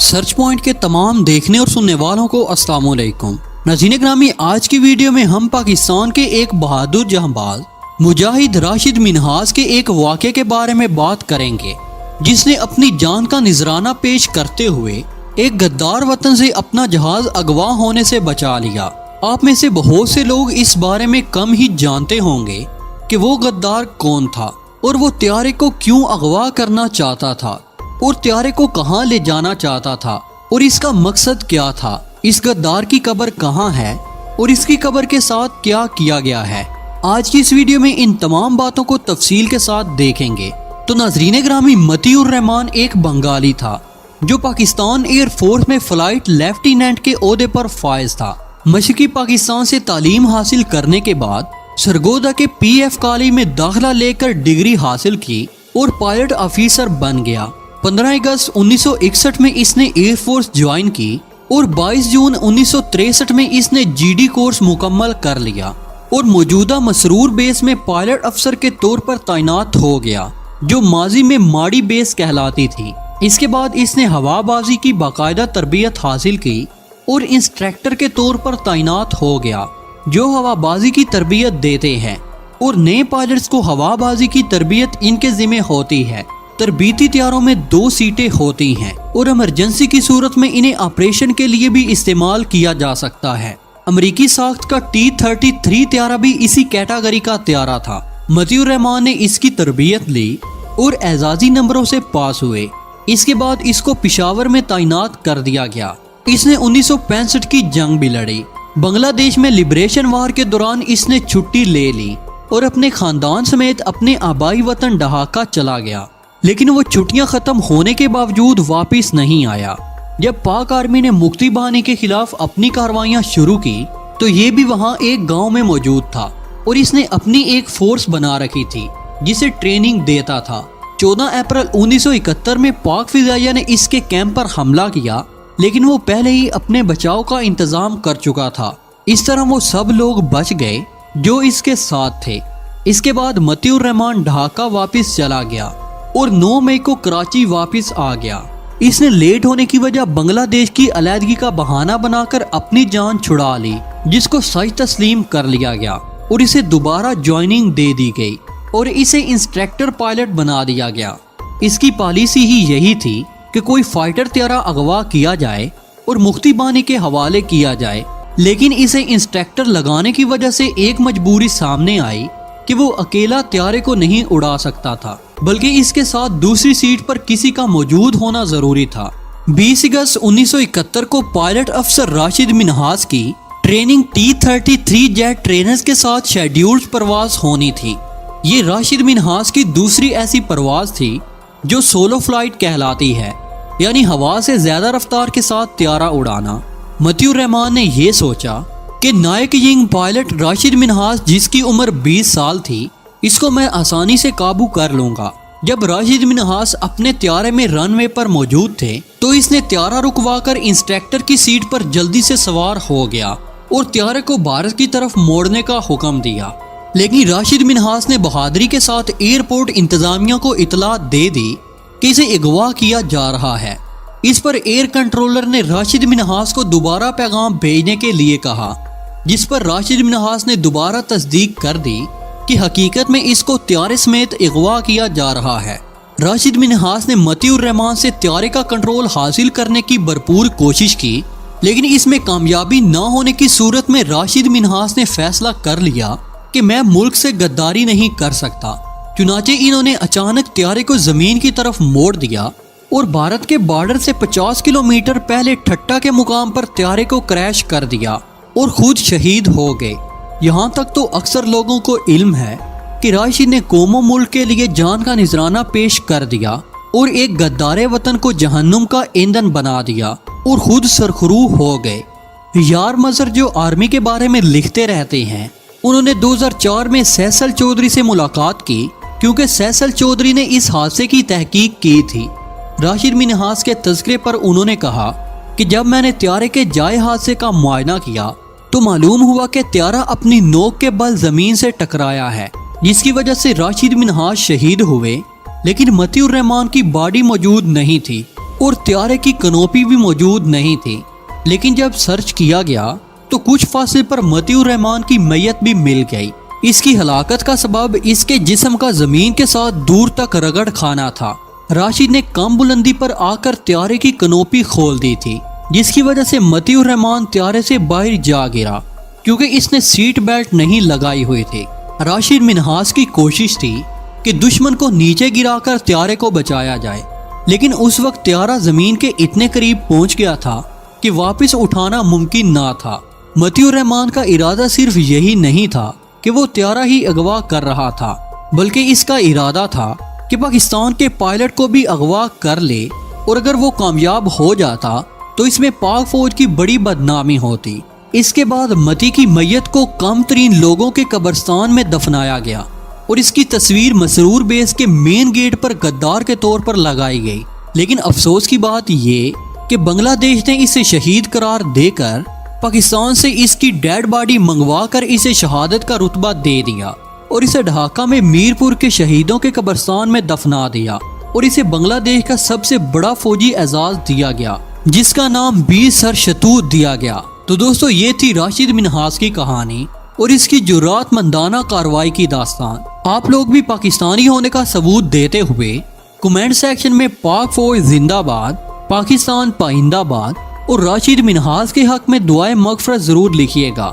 Search point के तमाम देखने और सुनने वालों को अस्सलाम वालेकुम। नाज़रीन ग्रामी, आज की वीडियो में हम पाकिस्तान के एक बहादुर जहांबाज मुजाहिद राशिद मिन्हाज के एक वाक़े के बारे में बात करेंगे, जिसने अपनी जान का निजराना पेश करते हुए एक गद्दार वतन से अपना जहाज अगवा होने से बचा लिया। आप में से बहुत से लोग इस बारे में कम ही जानते होंगे कि वो गद्दार कौन था और वो त्यारे को क्यों अगवा करना चाहता था और त्यारे को कहाँ ले जाना चाहता था और इसका मकसद क्या था। इस गद्दार की कब्र कहाँ है और इसकी कब्र के साथ क्या किया गया है। आज की इस वीडियो में इन तमाम बातों को तफसील के साथ देखेंगे। तो नाज़रीन ग्रामी, मतीउर रहमान एक बंगाली था जो पाकिस्तान एयर फोर्स में फ्लाइट लेफ्टिनेंट के ओहदे पर फायज था। मशरकी पाकिस्तान से तालीम हासिल करने के बाद सरगोदा के PF कॉलेज में दाखिला लेकर डिग्री हासिल की और पायलट ऑफिसर बन गया। 15 अगस्त 1961 में इसने एयरफोर्स ज्वाइन की और 22 जून 1963 में इसने GD कोर्स मुकम्मल कर लिया और मौजूदा मसरूर बेस में पायलट अफसर के तौर पर तैनात हो गया, जो माजी में माड़ी बेस कहलाती थी। इसके बाद इसने हवाबाजी की बाकायदा तरबियत हासिल की और इंस्ट्रक्टर के तौर पर तैनात हो गया, जो हवाबाजी की तरबियत देते हैं और नए पायलट्स को हवाबाजी की तरबियत इनके जिम्मे होती है। तरबीती तैयारों में 2 सीटें होती हैं और इमरजेंसी की सूरत में इन्हें ऑपरेशन के लिए भी इस्तेमाल किया जा सकता है। अमेरिकी साख्त का T-33 त्यारा भी इसी कैटेगरी का त्यारा था। मतीउर रहमान ने इसकी तरबियत ली और एजाजी नंबरों से पास हुए। इसके बाद इसको पिशावर में तैनात कर दिया गया। इसने 1965 की जंग भी लड़ी। बांग्लादेश में लिबरेशन वार के दौरान इसने छुट्टी ले ली और अपने खानदान समेत अपने आबाई वतन ढाका चला गया, लेकिन वो छुट्टियां खत्म होने के बावजूद वापस नहीं आया। जब पाक आर्मी ने मुक्ति बाहिनी के खिलाफ अपनी कार्रवाइयां शुरू की तो ये भी वहां एक गांव में मौजूद था और इसने अपनी एक फोर्स बना रखी थी जिसे ट्रेनिंग देता था। 14 अप्रैल 1971 में पाक फिजाइया ने इसके कैंप पर हमला किया, लेकिन वो पहले ही अपने बचाव का इंतजाम कर चुका था। इस तरह वो सब लोग बच गए जो इसके साथ थे। इसके बाद मतीउर रहमान ढाका वापस चला गया और 9 मई को कराची वापस आ गया। इसने लेट होने की वजह बांग्लादेश की अलहदगी का बहाना बनाकर अपनी जान छुड़ा ली, जिसको सच तस्लीम कर लिया गया और इसे दोबारा ज्वाइनिंग दे दी गई और इसे इंस्ट्रक्टर पायलट बना दिया गया। इसकी पॉलिसी ही यही थी कि कोई फाइटर त्यारा अगवा किया जाए और मुक्ति बाहिनी के हवाले किया जाए, लेकिन इसे इंस्ट्रक्टर लगाने की वजह से एक मजबूरी सामने आई कि वो अकेला त्यारे को नहीं उड़ा सकता था, बल्कि इसके साथ दूसरी सीट पर किसी का मौजूद होना जरूरी था। 20 अगस्त 1971 को पायलट अफसर राशिद मिन्हाज की ट्रेनिंग T-33 जेट ट्रेनर्स के साथ शेड्यूल्ड परवाज होनी थी। ये राशिद मिन्हाज की दूसरी ऐसी परवाज थी जो सोलो फ्लाइट कहलाती है, यानी हवा से ज्यादा रफ्तार के साथ त्यारा उड़ाना। मतीउर रहमान ने यह सोचा कि नायक यंग पायलट राशिद मिन्हाज, जिसकी उम्र 20 साल थी, इसको मैं आसानी से काबू कर लूंगा। जब राशिद मिन्हाज अपने त्यारे में रनवे पर मौजूद थे तो इसने त्यारा रुकवाकर इंस्ट्रक्टर की सीट पर जल्दी से सवार हो गया और त्यारे को भारत की तरफ मोड़ने का हुक्म दिया। लेकिन राशिद मिन्हाज ने बहादुरी के साथ एयरपोर्ट इंतजामिया को इतला दे दी कि इसे अगवा किया जा रहा है। इस पर एयर कंट्रोलर ने राशिद मिन्हाज को दोबारा पैगाम भेजने के लिए कहा, जिस पर राशिद मिन्हाज ने दोबारा तस्दीक कर दी कि हकीकत में इसको त्यारे समेत अगवा किया जा रहा है। राशिद मिन्हाज ने मतीउर रहमान से त्यारे का कंट्रोल हासिल करने की भरपूर कोशिश की, लेकिन इसमें कामयाबी न होने की सूरत में राशिद मिन्हाज ने फैसला कर लिया कि मैं मुल्क से गद्दारी नहीं कर सकता। चुनाचे इन्होंने अचानक त्यारे को जमीन की तरफ मोड़ दिया और भारत के बॉर्डर से 50 किलोमीटर पहले ठट्टा के मुकाम पर त्यारे को क्रैश कर दिया और खुद शहीद हो गए। यहाँ तक तो अक्सर लोगों को इल्म है कि राशिद ने कौमो मुल्क के लिए जान का निजराना पेश कर दिया और एक गद्दारे वतन को जहन्नुम का ईंधन बना दिया और खुद सरखरू हो गए। यार मजहर, जो आर्मी के बारे में लिखते रहते हैं, उन्होंने 2004 में सैसल चौधरी से मुलाकात की, क्योंकि सैसल चौधरी ने इस हादसे की तहकीक की थी। राशिद मिन्हाज के तज़किरे पर उन्होंने कहा कि जब मैंने त्यारे के जाए हादसे का मुआयना किया तो मालूम हुआ कि त्यारा अपनी नोक के बल जमीन से टकराया है, जिसकी वजह से राशिद मिन्हाज शहीद हुए, लेकिन मतीउर रहमान की बॉडी मौजूद नहीं थी اور طیارے کی کنوپی بھی موجود نہیں تھی، لیکن جب سرچ کیا گیا تو کچھ فاصلے پر متی الرحمان کی میت بھی مل گئی۔ اس کی ہلاکت کا سبب اس کے جسم کا زمین کے ساتھ دور تک رگڑ کھانا تھا۔ راشد نے کم بلندی پر آ کر طیارے کی کنوپی کھول دی تھی، جس کی وجہ سے متی الرحمان طیارے سے باہر جا گرا کیونکہ اس نے سیٹ بیلٹ نہیں لگائی ہوئی تھی۔ راشد منہاس کی کوشش تھی کہ دشمن کو نیچے گرا کر طیارے کو بچایا جائے، لیکن اس وقت طیارہ زمین کے اتنے قریب پہنچ گیا تھا کہ واپس اٹھانا ممکن نہ تھا۔ متی الرحمان کا ارادہ صرف یہی نہیں تھا کہ وہ طیارہ ہی اغوا کر رہا تھا، بلکہ اس کا ارادہ تھا کہ پاکستان کے پائلٹ کو بھی اغوا کر لے، اور اگر وہ کامیاب ہو جاتا تو اس میں پاک فوج کی بڑی بدنامی ہوتی۔ اس کے بعد متی کی میت کو کم ترین لوگوں کے قبرستان میں دفنایا گیا اور اس کی تصویر مسرور بیس کے مین گیٹ پر غدار کے طور پر لگائی گئی، لیکن افسوس کی بات یہ کہ بنگلہ دیش نے اسے شہید قرار دے کر پاکستان سے اس کی ڈیڈ باڈی منگوا کر اسے شہادت کا رتبہ دے دیا اور اسے ڈھاکہ میں میر پور کے شہیدوں کے قبرستان میں دفنا دیا، اور اسے بنگلہ دیش کا سب سے بڑا فوجی اعزاز دیا گیا جس کا نام 20 سر شتوت دیا گیا۔ تو دوستو، یہ تھی راشد منہاس کی کہانی اور اس کی جرات مندانہ کارروائی کی داستان۔ آپ لوگ بھی پاکستانی ہونے کا ثبوت دیتے ہوئے کمنٹ سیکشن میں پاک فوج زندہ باد، پاکستان پائندہ باد اور راشد منہاس کے حق میں دعائے مغفرت ضرور لکھیے گا۔